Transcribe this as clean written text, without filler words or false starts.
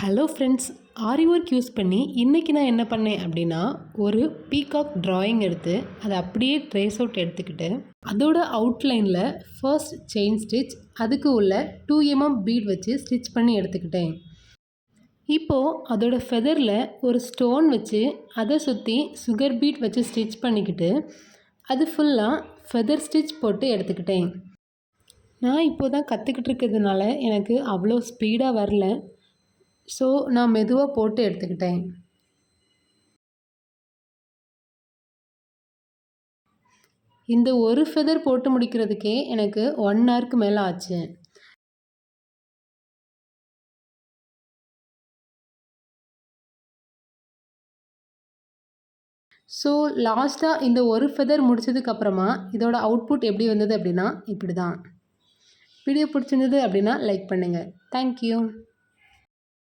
Hello friends, ஆரி work use பண்ணி இன்றைக்கி நான் என்ன பண்ணேன் அப்படின்னா, ஒரு பீகாக் ட்ராயிங் எடுத்து அதை அப்படியே ட்ரேஸ் அவுட் எடுத்துக்கிட்டு அதோட அவுட்லைனில் ஃபர்ஸ்ட் செயின் ஸ்டிச், அதுக்கு உள்ள 2 mm பீட் வச்சு ஸ்டிச் பண்ணி எடுத்துக்கிட்டேன். இப்போது அதோட ஃபெதரில் ஒரு ஸ்டோன் வச்சு அதை சுற்றி சுகர் பீட் வச்சு ஸ்டிச் பண்ணிக்கிட்டு அது ஃபுல்லாக ஃபெதர் ஸ்டிச் போட்டு எடுத்துக்கிட்டேன். நான் இப்போ தான் கற்றுக்கிட்டு இருக்கிறதுனால எனக்கு அவ்வளோ ஸ்பீடாக வரல. ஸோ நான் மெதுவாக போட்டு எடுத்துக்கிட்டேன். இந்த ஒரு ஃபெதர் போட்டு முடிக்கிறதுக்கே எனக்கு 1 ஹவருக்கு மேலே ஆச்சு. ஸோ லாஸ்ட்டாக இந்த ஒரு ஃபெதர் முடிச்சதுக்கப்புறமா இதோட அவுட்புட் எப்படி வந்தது அப்படின்னா இப்படி தான். வீடியோ பிடிச்சிருந்தது அப்படின்னா லைக் பண்ணுங்கள். தேங்க்யூ.